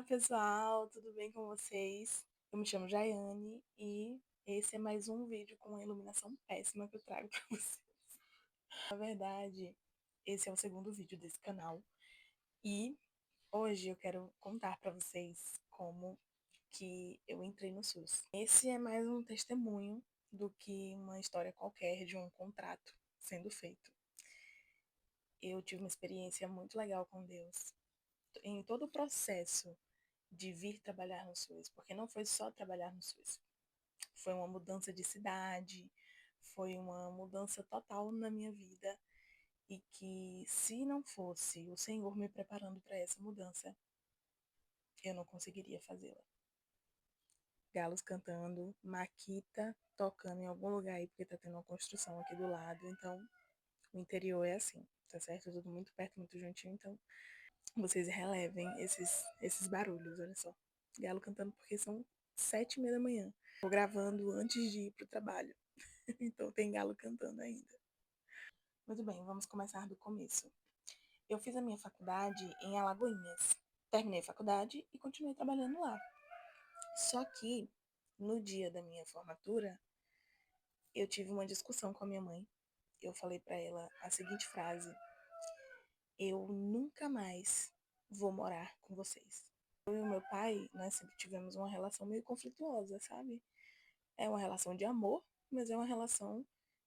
pessoal, tudo bem com vocês? Eu me chamo Jaiane e esse é mais um vídeo com uma iluminação péssima que eu trago para vocês. Na verdade, esse é o segundo vídeo desse canal e hoje eu quero contar para vocês como que eu entrei no SUS. Esse é mais um testemunho do que uma história qualquer de um contrato sendo feito. Eu tive uma experiência muito legal com Deus. Em todo o processo de vir trabalhar no SUS, porque não foi só trabalhar no SUS, foi uma mudança de cidade, foi uma mudança total na minha vida e que se não fosse o Senhor me preparando para essa mudança, eu não conseguiria fazê-la. Galos cantando, Maquita tocando em algum lugar aí, porque tá tendo uma construção aqui do lado, então o interior é assim, tá certo? Tudo muito perto, muito juntinho, então vocês relevem esses barulhos, olha só. Galo cantando porque são 7h30 da manhã. Tô gravando antes de ir pro trabalho, então tem galo cantando ainda. Muito bem, vamos começar do começo. Eu fiz a minha faculdade em Alagoinhas. Terminei a faculdade e continuei trabalhando lá. Só que, no dia da minha formatura, eu tive uma discussão com a minha mãe. Eu falei para ela a seguinte frase: eu nunca mais vou morar com vocês. Eu e o meu pai, nós sempre tivemos uma relação meio conflituosa, sabe? É uma relação de amor, mas é uma relação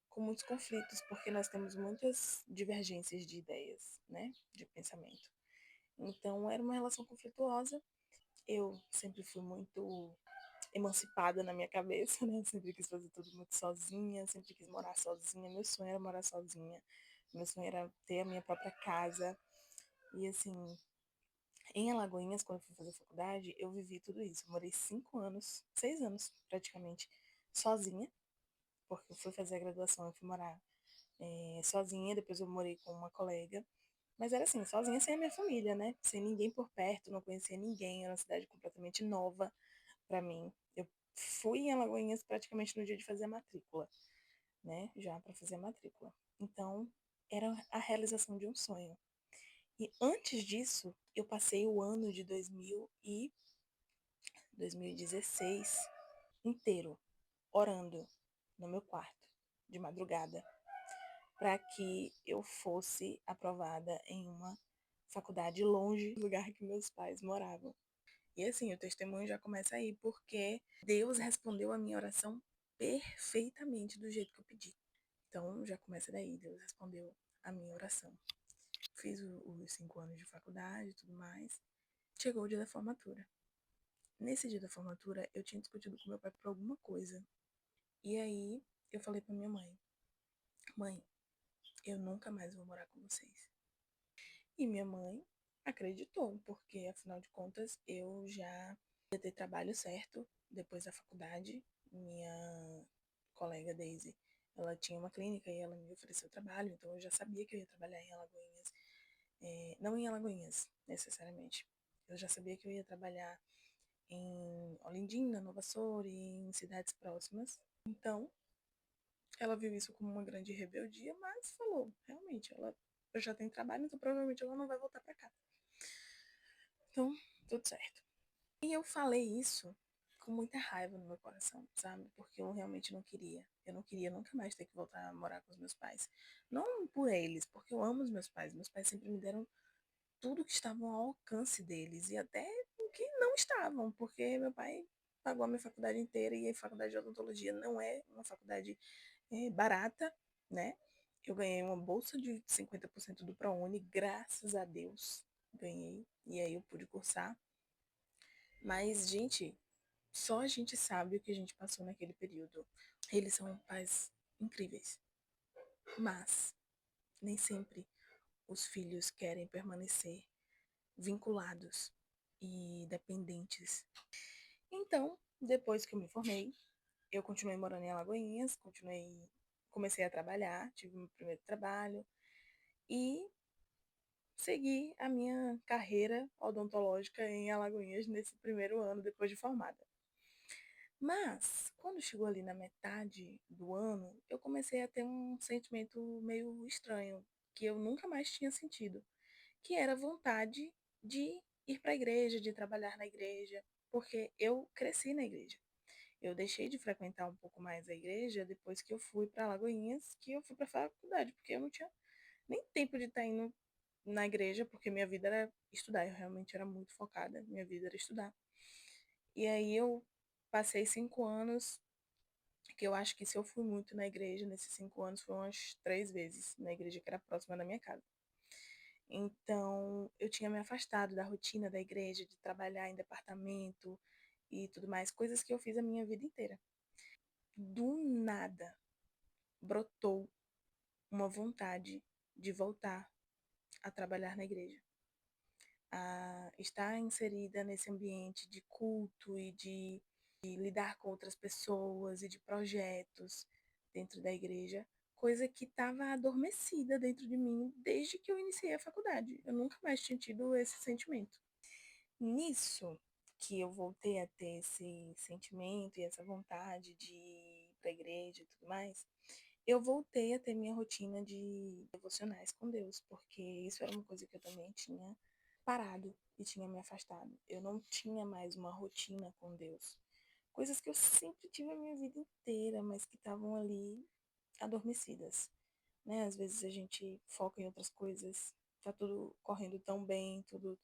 com muitos conflitos, porque nós temos muitas divergências de ideias, né? De pensamento. Então, era uma relação conflituosa. Eu sempre fui muito emancipada na minha cabeça, né? Sempre quis fazer tudo muito sozinha, sempre quis morar sozinha. Meu sonho era morar sozinha. Meu sonho era ter a minha própria casa. E assim, em Alagoinhas, quando eu fui fazer faculdade, eu vivi tudo isso. Eu morei 5 anos, 6 anos praticamente, sozinha, porque eu fui fazer a graduação, eu fui morar sozinha, depois eu morei com uma colega. Mas era assim, sozinha sem a minha família, né? Sem ninguém por perto, não conhecia ninguém, era uma cidade completamente nova para mim. Eu fui em Alagoinhas praticamente no dia de fazer a matrícula, né? Já para fazer a matrícula. Então, era a realização de um sonho. E antes disso, eu passei o ano de 2016 inteiro orando no meu quarto, de madrugada, para que eu fosse aprovada em uma faculdade longe do lugar que meus pais moravam. E assim, o testemunho já começa aí, porque Deus respondeu a minha oração perfeitamente do jeito que eu pedi. Então já começa daí, Deus respondeu a minha oração. Fiz os 5 anos de faculdade e tudo mais. Chegou o dia da formatura. Nesse dia da formatura, eu tinha discutido com meu pai por alguma coisa. E aí, eu falei pra minha mãe: mãe, eu nunca mais vou morar com vocês. E minha mãe acreditou, porque afinal de contas, eu já ia ter trabalho certo depois da faculdade. Minha colega Daisy, ela tinha uma clínica e ela me ofereceu trabalho, então eu já sabia que eu ia trabalhar em Alagoinhas. Não em Alagoinhas, necessariamente. Eu já sabia que eu ia trabalhar em Olindina, Nova Soura e em cidades próximas. Então, ela viu isso como uma grande rebeldia, mas falou, realmente, ela já tem trabalho, então provavelmente ela não vai voltar para cá. Então, tudo certo. E eu falei isso com muita raiva no meu coração, sabe? Porque eu realmente não queria. Eu não queria nunca mais ter que voltar a morar com os meus pais. Não por eles, porque eu amo os meus pais. Meus pais sempre me deram tudo que estava ao alcance deles e até o que não estavam, porque meu pai pagou a minha faculdade inteira e a faculdade de odontologia não é uma faculdade barata, né? Eu ganhei uma bolsa de 50% do ProUni, graças a Deus, ganhei. E aí eu pude cursar. Mas, gente, só a gente sabe o que a gente passou naquele período. Eles são pais incríveis, mas nem sempre os filhos querem permanecer vinculados e dependentes. Então, depois que eu me formei, eu continuei morando em Alagoinhas, comecei a trabalhar, tive meu primeiro trabalho e segui a minha carreira odontológica em Alagoinhas nesse primeiro ano depois de formada. Mas, quando chegou ali na metade do ano, eu comecei a ter um sentimento meio estranho, que eu nunca mais tinha sentido, que era vontade de ir para a igreja, de trabalhar na igreja, porque eu cresci na igreja. Eu deixei de frequentar um pouco mais a igreja depois que eu fui para Lagoinhas, que eu fui para a faculdade, porque eu não tinha nem tempo de estar indo na igreja, porque minha vida era estudar, eu realmente era muito focada, minha vida era estudar. E aí eu passei 5 anos, que eu acho que se eu fui muito na igreja, nesses 5 anos, foi umas 3 vezes na igreja que era próxima da minha casa. Então, eu tinha me afastado da rotina da igreja, de trabalhar em departamento e tudo mais, coisas que eu fiz a minha vida inteira. Do nada, brotou uma vontade de voltar a trabalhar na igreja, a estar inserida nesse ambiente de culto e de lidar com outras pessoas e de projetos dentro da igreja, coisa que estava adormecida dentro de mim desde que eu iniciei a faculdade. Eu nunca mais tinha tido esse sentimento. Nisso que eu voltei a ter esse sentimento e essa vontade de ir para a igreja e tudo mais, eu voltei a ter minha rotina de devocionais com Deus, porque isso era uma coisa que eu também tinha parado e tinha me afastado. Eu não tinha mais uma rotina com Deus. Coisas que eu sempre tive a minha vida inteira, mas que estavam ali adormecidas, né? Às vezes a gente foca em outras coisas, tá tudo correndo tão bem, tudo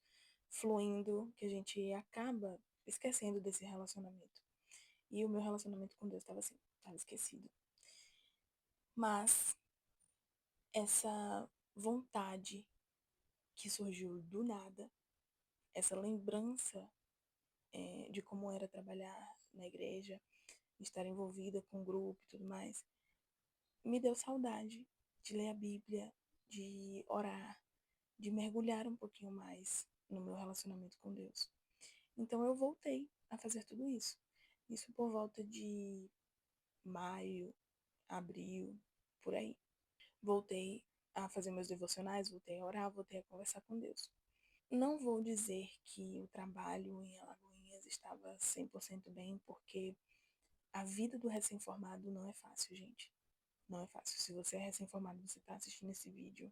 fluindo, que a gente acaba esquecendo desse relacionamento. E o meu relacionamento com Deus estava assim, estava esquecido. Mas essa vontade que surgiu do nada, essa lembrança de como era trabalhar na igreja, estar envolvida com o grupo e tudo mais, me deu saudade de ler a Bíblia, de orar, de mergulhar um pouquinho mais no meu relacionamento com Deus. Então eu voltei a fazer tudo isso. Isso por volta de maio, abril, por aí. Voltei a fazer meus devocionais, voltei a orar, voltei a conversar com Deus. Não vou dizer que o trabalho em Alagoinhas estava 100% bem, porque a vida do recém-formado não é fácil, gente. Não é fácil. Se você é recém-formado e você está assistindo esse vídeo,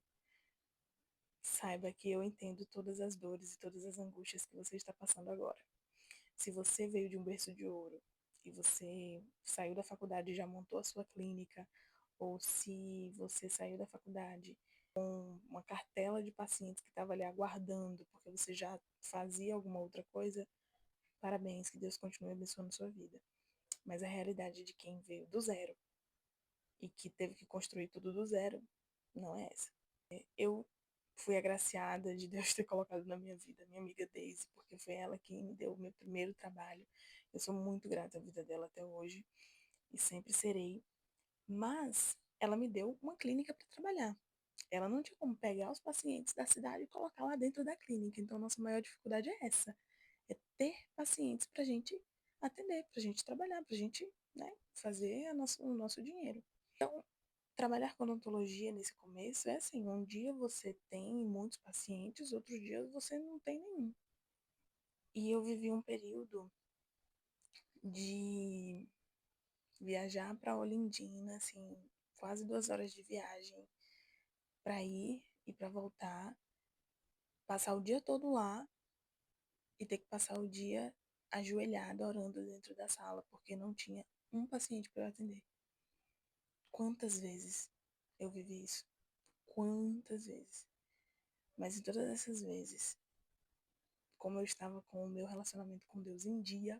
saiba que eu entendo todas as dores e todas as angústias que você está passando agora. Se você veio de um berço de ouro e você saiu da faculdade e já montou a sua clínica, ou se você saiu da faculdade com uma cartela de pacientes que estava ali aguardando, porque você já fazia alguma outra coisa, parabéns, que Deus continue abençoando sua vida. Mas a realidade de quem veio do zero e que teve que construir tudo do zero não é essa. Eu fui agraciada de Deus ter colocado na minha vida minha amiga Daisy, porque foi ela quem me deu o meu primeiro trabalho. Eu sou muito grata à vida dela até hoje e sempre serei. Mas ela me deu uma clínica para trabalhar. Ela não tinha como pegar os pacientes da cidade e colocar lá dentro da clínica. Então, nossa maior dificuldade é essa: é ter pacientes para a gente atender, para a gente trabalhar, para a gente, né, fazer o nosso dinheiro. Então, trabalhar com odontologia nesse começo é assim: um dia você tem muitos pacientes, outros dias você não tem nenhum. E eu vivi um período de viajar para Olindina, assim, quase 2 horas de viagem para ir e para voltar, passar o dia todo lá e ter que passar o dia ajoelhada orando dentro da sala, porque não tinha um paciente para eu atender. Quantas vezes eu vivi isso? Quantas vezes? Mas em todas essas vezes, como eu estava com o meu relacionamento com Deus em dia,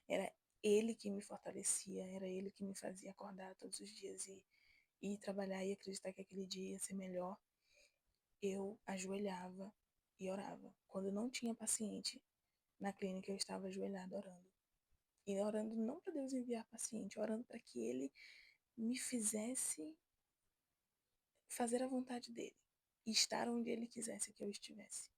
era Ele que me fortalecia, era Ele que me fazia acordar todos os dias e ir trabalhar e acreditar que aquele dia ia ser melhor. Eu ajoelhava e orava. Quando não tinha paciente na clínica, eu estava ajoelhada orando. E orando não para Deus enviar paciente, orando para que Ele me fizesse fazer a vontade dEle e estar onde Ele quisesse que eu estivesse.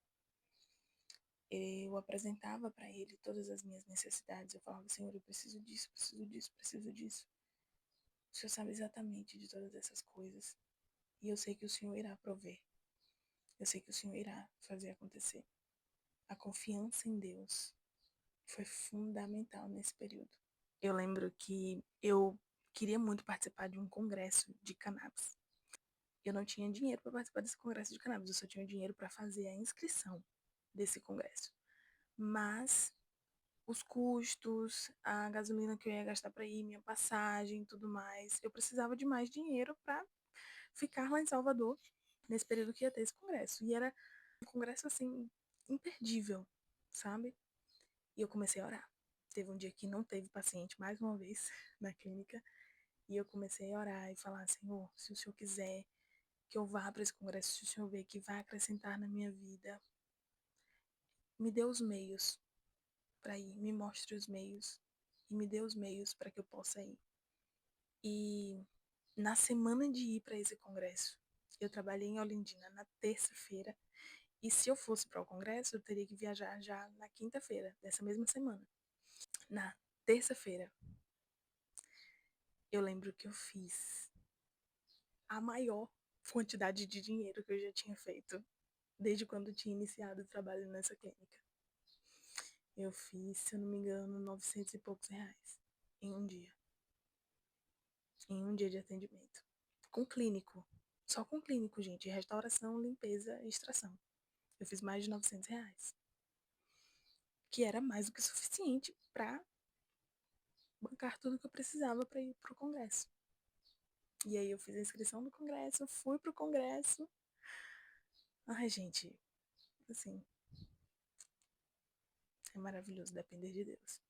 Eu apresentava para Ele todas as minhas necessidades. Eu falava: Senhor, eu preciso disso, preciso disso, preciso disso. O Senhor sabe exatamente de todas essas coisas. E eu sei que o Senhor irá prover. Eu sei que o Senhor irá fazer acontecer. A confiança em Deus foi fundamental nesse período. Eu lembro que eu queria muito participar de um congresso de cannabis. Eu não tinha dinheiro para participar desse congresso de cannabis, eu só tinha dinheiro para fazer a inscrição. desse congresso. Mas os custos, a gasolina que eu ia gastar para ir, minha passagem e tudo mais, eu precisava de mais dinheiro para ficar lá em Salvador nesse período que ia ter esse congresso. E era um congresso assim imperdível, sabe? E eu comecei a orar. Teve um dia que não teve paciente mais uma vez na clínica, e eu comecei a orar e falar: Senhor, se o Senhor quiser que eu vá para esse congresso, se o Senhor ver que vai acrescentar na minha vida, me dê os meios para ir, me mostre os meios e me dê os meios para que eu possa ir. E na semana de ir para esse congresso, eu trabalhei em Olindina na terça-feira, e se eu fosse para o congresso, eu teria que viajar já na quinta-feira dessa mesma semana. Na terça-feira, eu lembro que eu fiz a maior quantidade de dinheiro que eu já tinha feito desde quando eu tinha iniciado o trabalho nessa clínica. Eu fiz, se eu não me engano, 900 e poucos reais em um dia. Em um dia de atendimento. Com clínico. Só com clínico, gente. Restauração, limpeza e extração. Eu fiz mais de 900 reais. Que era mais do que suficiente para bancar tudo que eu precisava para ir pro congresso. E aí eu fiz a inscrição no congresso, fui pro congresso. Ai, gente, assim, é maravilhoso depender de Deus.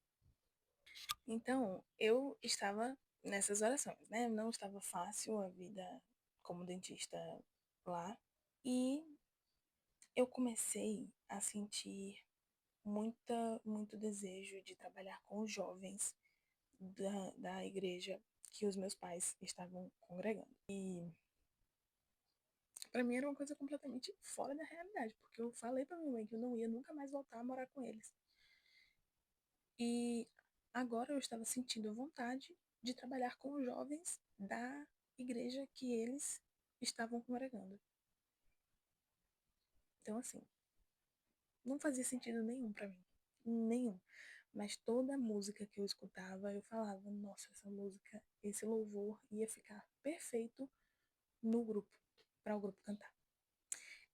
Então, eu estava nessas orações, né? Não estava fácil a vida como dentista lá. E eu comecei a sentir muito desejo de trabalhar com os jovens da igreja que os meus pais estavam congregando. E para mim era uma coisa completamente fora da realidade, porque eu falei para minha mãe que eu não ia nunca mais voltar a morar com eles. E agora eu estava sentindo vontade de trabalhar com os jovens da igreja que eles estavam congregando. Então, assim, não fazia sentido nenhum para mim. Nenhum. Mas toda música que eu escutava, eu falava: nossa, essa música, esse louvor ia ficar perfeito no grupo, para o grupo cantar.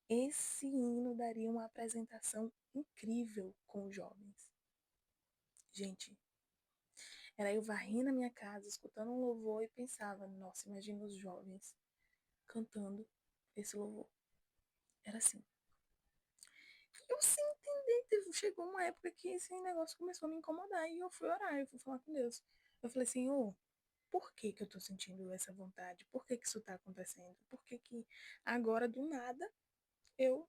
Esse hino daria uma apresentação incrível com os jovens. Gente, era eu varrendo a minha casa, escutando um louvor e pensava: nossa, imagina os jovens cantando esse louvor. Era assim. Eu sem entender, chegou uma época que esse negócio começou a me incomodar e eu fui orar, eu fui falar com Deus. Eu falei: Senhor, por que que eu tô sentindo essa vontade? Por que que isso tá acontecendo? Por que que agora, do nada, eu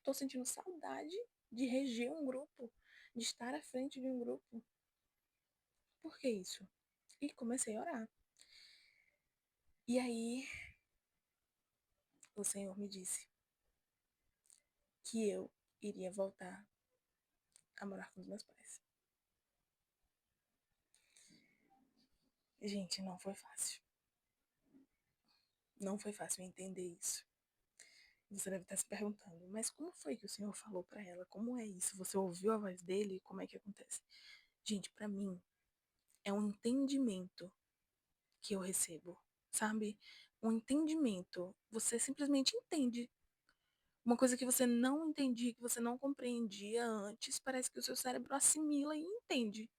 tô sentindo saudade de reger um grupo, de estar à frente de um grupo? Por que isso? E comecei a orar. E aí, o Senhor me disse que eu iria voltar a morar com os meus pais. Gente, não foi fácil. Não foi fácil entender isso. Você deve estar se perguntando, mas como foi que o Senhor falou para ela? Como é isso? Você ouviu a voz dele? Como é que acontece? Gente, para mim, é um entendimento que eu recebo, sabe? Um entendimento. Você simplesmente entende. Uma coisa que você não entendia, que você não compreendia antes, parece que o seu cérebro assimila e entende.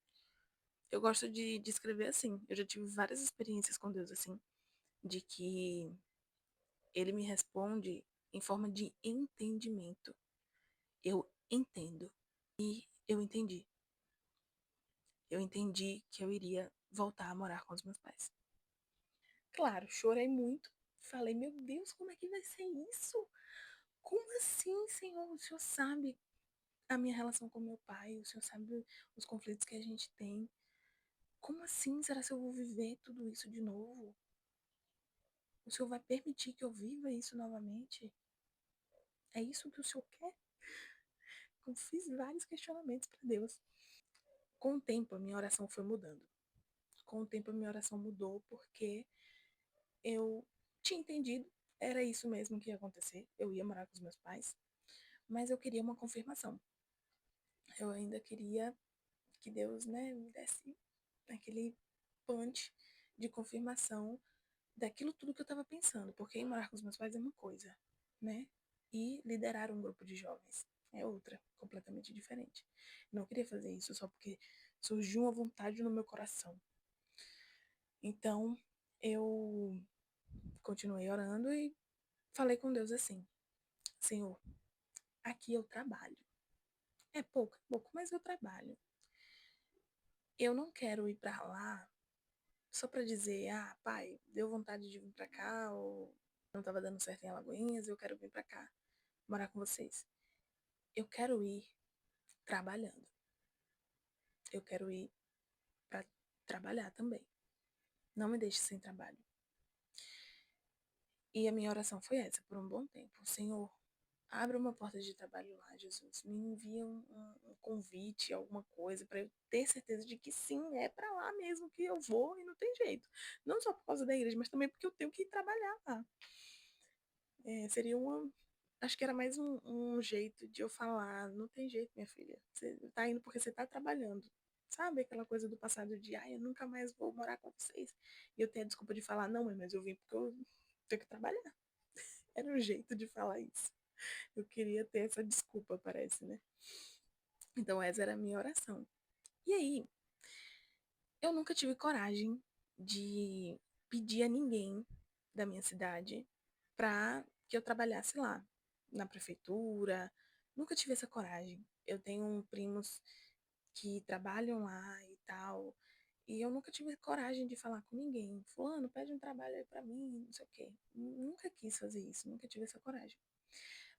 Eu gosto de escrever assim. Eu já tive várias experiências com Deus assim, de que ele me responde em forma de entendimento. Eu entendo. E eu entendi. Eu entendi que eu iria voltar a morar com os meus pais. Claro, chorei muito. Falei: meu Deus, como é que vai ser isso? Como assim, Senhor? O Senhor sabe a minha relação com meu pai, o Senhor sabe os conflitos que a gente tem. Como assim? Será que eu vou viver tudo isso de novo? O Senhor vai permitir que eu viva isso novamente? É isso que o Senhor quer? Eu fiz vários questionamentos para Deus. Com o tempo, a minha oração foi mudando. Com o tempo, a minha oração mudou porque eu tinha entendido, era isso mesmo que ia acontecer. Eu ia morar com os meus pais, mas eu queria uma confirmação. Eu ainda queria que Deus, né, me desse aquele punch de confirmação daquilo tudo que eu estava pensando, porque ir morar com os meus pais é uma coisa, né? E liderar um grupo de jovens é outra, completamente diferente. Não queria fazer isso só porque surgiu uma vontade no meu coração. Então, eu continuei orando e falei com Deus assim: Senhor, aqui eu trabalho. É pouco, mas eu trabalho. Eu não quero ir para lá só para dizer, ah, pai, deu vontade de vir para cá, ou não estava dando certo em Alagoinhas, eu quero vir para cá, morar com vocês. Eu quero ir trabalhando. Eu quero ir para trabalhar também. Não me deixe sem trabalho. E a minha oração foi essa por um bom tempo. Senhor, abre uma porta de trabalho lá, Jesus. Me envia um convite, alguma coisa, para eu ter certeza de que sim, é para lá mesmo que eu vou e não tem jeito. Não só por causa da igreja, mas também porque eu tenho que ir trabalhar lá. Seria uma. Acho que era mais um jeito de eu falar: não tem jeito, minha filha. Você tá indo porque você tá trabalhando. Sabe aquela coisa do passado de, ai, eu nunca mais vou morar com vocês. E eu tenho a desculpa de falar: não, mãe, mas eu vim porque eu tenho que trabalhar. Era um jeito de falar isso. Eu queria ter essa desculpa, parece, né? Então, essa era a minha oração. E aí, eu nunca tive coragem de pedir a ninguém da minha cidade para que eu trabalhasse lá, na prefeitura. Nunca tive essa coragem. Eu tenho primos que trabalham lá e tal, e eu nunca tive coragem de falar com ninguém. Fulano, pede um trabalho aí pra mim, não sei o quê. Nunca quis fazer isso, nunca tive essa coragem.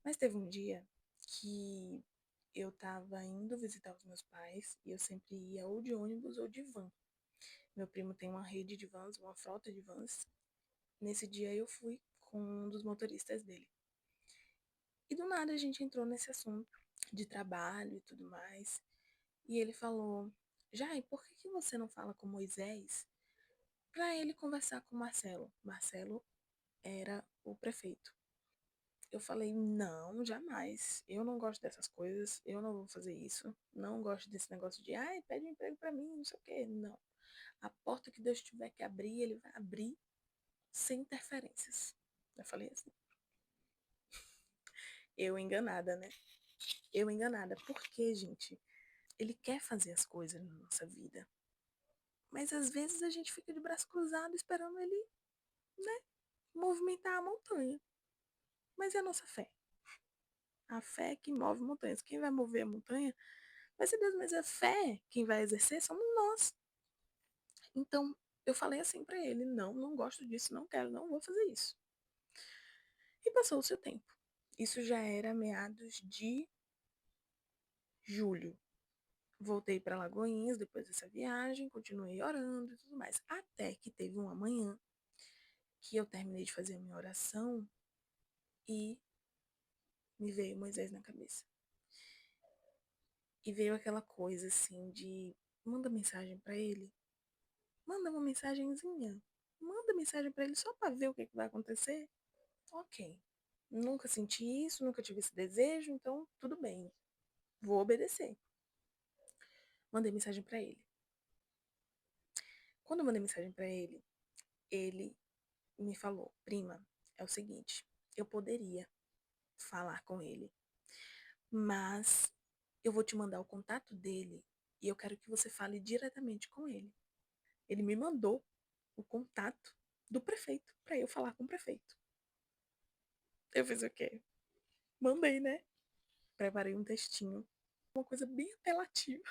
Mas teve um dia que eu tava indo visitar os meus pais e eu sempre ia ou de ônibus ou de van. Meu primo tem uma rede de vans, uma frota de vans. Nesse dia eu fui com um dos motoristas dele. E do nada a gente entrou nesse assunto de trabalho e tudo mais. E ele falou: Jai, por que você não fala com Moisés para ele conversar com Marcelo? Marcelo era o prefeito. Eu falei: não, jamais. Eu não gosto dessas coisas. Eu não vou fazer isso. Não gosto desse negócio de, ai, pede um emprego para mim, não sei o quê. Não. A porta que Deus tiver que abrir, ele vai abrir sem interferências. Eu falei assim. Eu enganada, né? Eu enganada. Por quê, gente? Ele quer fazer as coisas na nossa vida. Mas às vezes a gente fica de braço cruzado esperando ele, né, movimentar a montanha. Mas é a nossa fé. A fé que move montanhas. Quem vai mover a montanha vai ser Deus, mas a fé quem vai exercer somos nós. Então, eu falei assim para ele: não, não gosto disso, não quero, não vou fazer isso. E passou o seu tempo. Isso já era meados de julho. Voltei para Lagoinhas depois dessa viagem, continuei orando e tudo mais. Até que teve uma manhã que eu terminei de fazer a minha oração e me veio Moisés na cabeça. E veio aquela coisa assim de manda mensagem para ele, manda uma mensagenzinha, manda mensagem para ele só para ver o que vai acontecer. Ok, nunca senti isso, nunca tive esse desejo, então tudo bem, vou obedecer. Mandei mensagem para ele. Quando eu mandei mensagem para ele, ele me falou: prima, é o seguinte, eu poderia falar com ele, mas eu vou te mandar o contato dele e eu quero que você fale diretamente com ele. Ele me mandou o contato do prefeito para eu falar com o prefeito. Eu fiz o quê? Mandei, né? Preparei um textinho, uma coisa bem apelativa,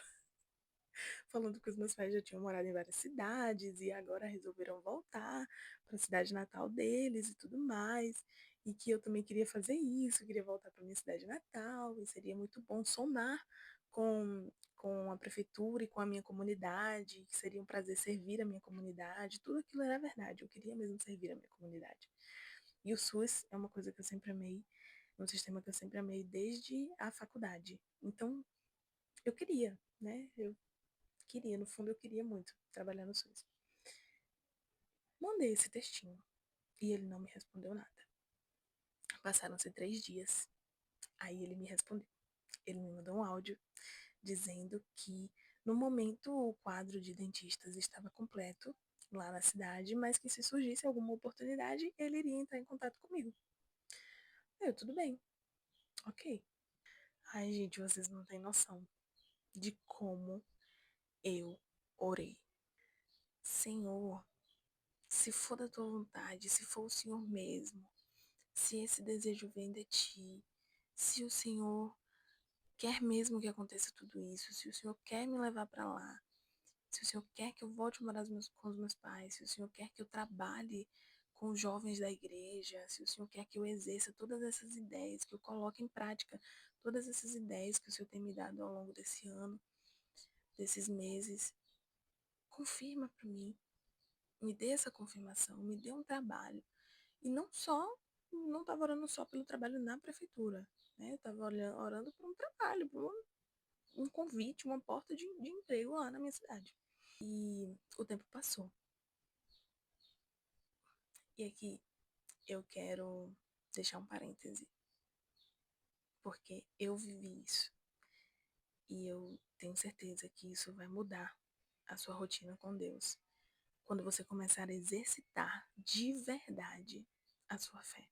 falando que os meus pais já tinham morado em várias cidades e agora resolveram voltar para a cidade natal deles e tudo mais. E que eu também queria fazer isso, queria voltar para minha cidade natal, e seria muito bom somar com a prefeitura e com a minha comunidade, que seria um prazer servir a minha comunidade. Tudo aquilo era verdade, eu queria mesmo servir a minha comunidade. E o SUS é uma coisa que eu sempre amei, é um sistema que eu sempre amei desde a faculdade. Então, eu queria, né? Eu queria, no fundo, eu queria muito trabalhar no SUS. Mandei esse textinho e ele não me respondeu nada. Passaram-se 3 dias, aí ele me respondeu. Ele me mandou um áudio dizendo que, no momento, o quadro de dentistas estava completo lá na cidade, mas que se surgisse alguma oportunidade, ele iria entrar em contato comigo. Eu, tudo bem, ok. Ai, gente, vocês não têm noção de como eu orei. Senhor, se for da tua vontade, se for o Senhor mesmo, se esse desejo vem de ti, se o Senhor quer mesmo que aconteça tudo isso, se o Senhor quer me levar para lá, se o Senhor quer que eu volte a morar com os meus pais, se o Senhor quer que eu trabalhe com os jovens da igreja, se o Senhor quer que eu exerça todas essas ideias, que eu coloque em prática todas essas ideias que o Senhor tem me dado ao longo desse ano, desses meses, confirma para mim, me dê essa confirmação, me dê um trabalho. E não estava orando só pelo trabalho na prefeitura, né? Eu estava orando por um trabalho, por um convite, uma porta de emprego lá na minha cidade. E o tempo passou. E aqui eu quero deixar um parêntese, porque eu vivi isso. E eu tenho certeza que isso vai mudar a sua rotina com Deus. Quando você começar a exercitar de verdade a sua fé.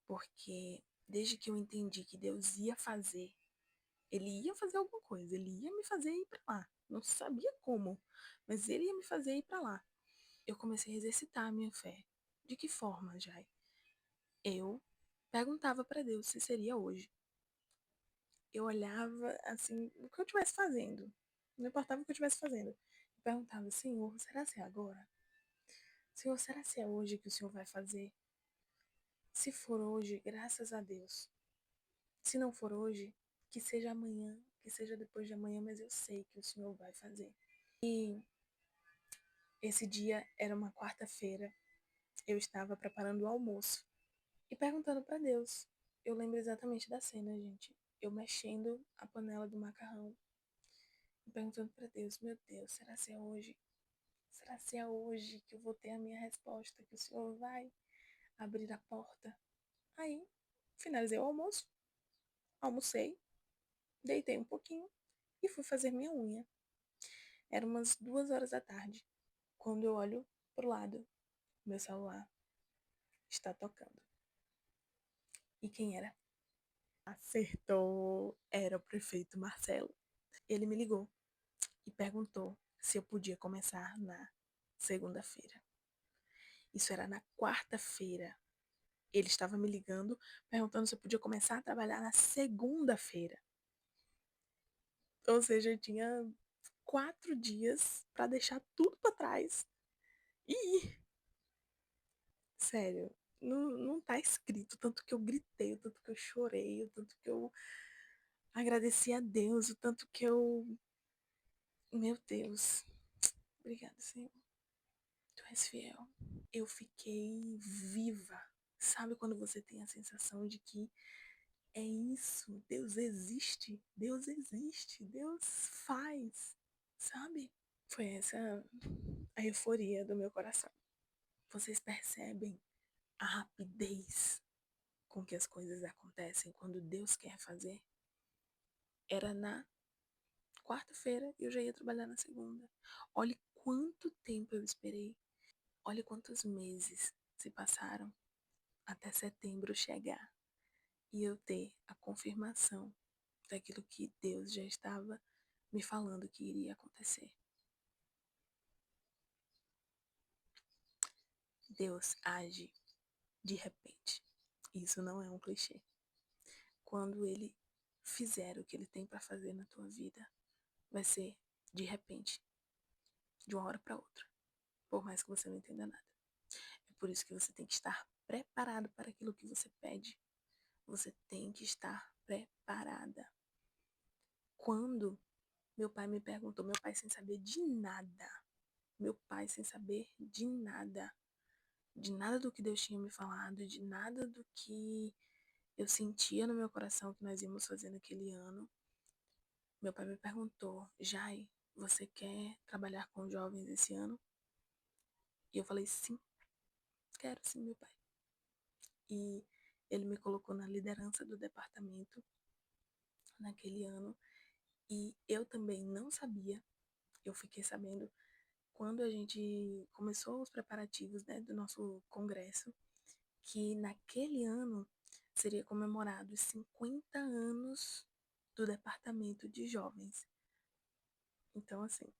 Porque desde que eu entendi que Deus ia fazer, Ele ia fazer alguma coisa, Ele ia me fazer ir para lá. Não sabia como, mas Ele ia me fazer ir para lá. Eu comecei a exercitar a minha fé. De que forma, Jai? Eu perguntava para Deus se seria hoje. Eu olhava assim, o que eu estivesse fazendo. Não importava o que eu estivesse fazendo. Eu perguntava, Senhor, será que é agora? Senhor, será que é hoje que o Senhor vai fazer? Se for hoje, graças a Deus. Se não for hoje, que seja amanhã, que seja depois de amanhã, mas eu sei que o Senhor vai fazer. E esse dia era uma quarta-feira. Eu estava preparando o almoço e perguntando para Deus. Eu lembro exatamente da cena, gente. Eu mexendo a panela do macarrão e perguntando para Deus, meu Deus, será que é hoje? Será que é hoje que eu vou ter a minha resposta, que o Senhor vai abrir a porta? Aí, finalizei o almoço, almocei, deitei um pouquinho e fui fazer minha unha. Era umas 2 horas da tarde, quando eu olho pro lado, meu celular está tocando. E quem era? Acertou! Era o prefeito Marcelo. Ele me ligou e perguntou se eu podia começar na segunda-feira. Isso era na quarta-feira. Ele estava me ligando, perguntando se eu podia começar a trabalhar na segunda-feira. Ou seja, eu tinha 4 dias para deixar tudo para trás e ir. Sério, não tá escrito o tanto que eu gritei, o tanto que eu chorei, o tanto que eu agradeci a Deus, o tanto que eu. Meu Deus. Obrigada, Senhor. Tu és fiel. Eu fiquei viva. Sabe quando você tem a sensação de que é isso? Deus existe. Deus existe. Deus faz. Sabe? Foi essa a euforia do meu coração. Vocês percebem a rapidez com que as coisas acontecem quando Deus quer fazer? Era na quarta-feira e eu já ia trabalhar na segunda. Olhe quanto tempo eu esperei. Olhe quantos meses se passaram até setembro chegar e eu ter a confirmação daquilo que Deus já estava me falando que iria acontecer. Deus age de repente. Isso não é um clichê. Quando Ele fizer o que Ele tem para fazer na tua vida, vai ser de repente, de uma hora para outra, por mais que você não entenda nada. É por isso que você tem que estar preparado para aquilo que você pede. Você tem que estar preparada. Quando meu pai me perguntou, meu pai sem saber meu pai sem saber de nada do que Deus tinha me falado, de nada do que eu sentia no meu coração que nós íamos fazer naquele ano, meu pai me perguntou, Jai, você quer trabalhar com jovens esse ano? E eu falei, sim, quero sim, meu pai. E ele me colocou na liderança do departamento naquele ano. E eu também não sabia, eu fiquei sabendo quando a gente começou os preparativos, né, do nosso congresso, que naquele ano seria comemorado os 50 anos do departamento de jovens. Então, assim,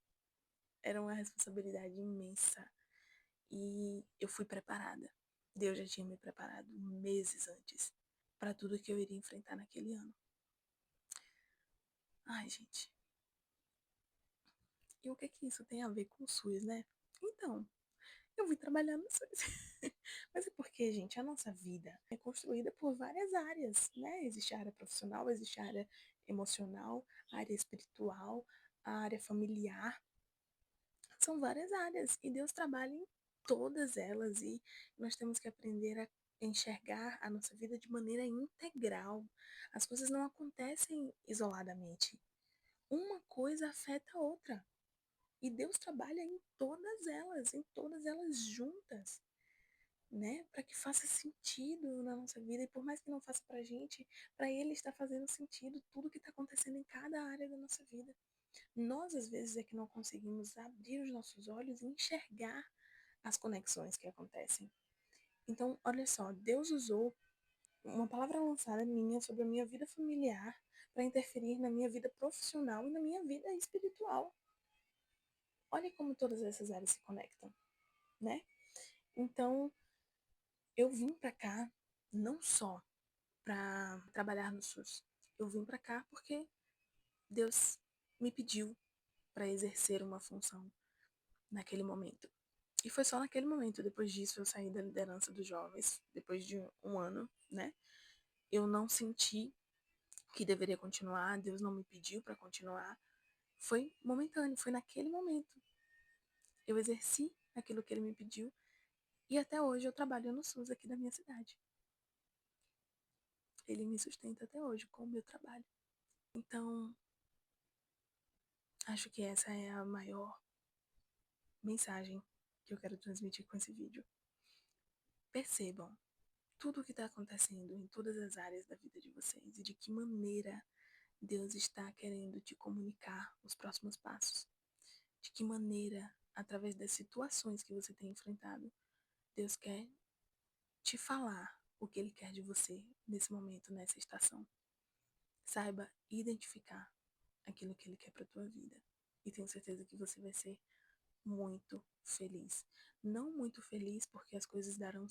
era uma responsabilidade imensa e eu fui preparada. Deus já tinha me preparado meses antes para tudo que eu iria enfrentar naquele ano. Ai, gente. E o que é que isso tem a ver com o SUS, né? Então, eu vim trabalhar no SUS. Mas é porque, gente, a nossa vida é construída por várias áreas, né? Existe a área profissional, existe a área emocional, a área espiritual, a área familiar. São várias áreas e Deus trabalha em todas elas e nós temos que aprender a enxergar a nossa vida de maneira integral. As coisas não acontecem isoladamente. Uma coisa afeta a outra. E Deus trabalha em todas elas juntas, né? Para que faça sentido na nossa vida. E por mais que não faça para a gente, para Ele está fazendo sentido tudo que está acontecendo em cada área da nossa vida. Nós, às vezes, é que não conseguimos abrir os nossos olhos e enxergar as conexões que acontecem. Então, olha só, Deus usou uma palavra lançada minha sobre a minha vida familiar para interferir na minha vida profissional e na minha vida espiritual. Olha como todas essas áreas se conectam, né? Então, eu vim para cá não só para trabalhar no SUS. Eu vim para cá porque Deus me pediu para exercer uma função naquele momento. E foi só naquele momento, depois disso eu saí da liderança dos jovens, depois de um ano, né? Eu não senti que deveria continuar, Deus não me pediu para continuar. Foi momentâneo, foi naquele momento. Eu exerci aquilo que ele me pediu e até hoje eu trabalho no SUS aqui da minha cidade. Ele me sustenta até hoje com o meu trabalho. Então, acho que essa é a maior mensagem que eu quero transmitir com esse vídeo. Percebam tudo o que está acontecendo em todas as áreas da vida de vocês e de que maneira Deus está querendo te comunicar os próximos passos. De que maneira, através das situações que você tem enfrentado, Deus quer te falar o que Ele quer de você nesse momento, nessa estação. Saiba identificar aquilo que Ele quer para a tua vida. E tenho certeza que você vai ser muito feliz. Não muito feliz porque as coisas darão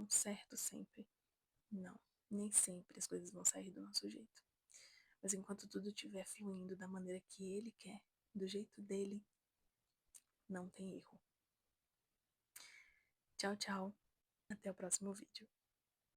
certo sempre. Não, nem sempre as coisas vão sair do nosso jeito. Mas enquanto tudo estiver fluindo da maneira que Ele quer, do jeito dele, não tem erro. Tchau, tchau. Até o próximo vídeo.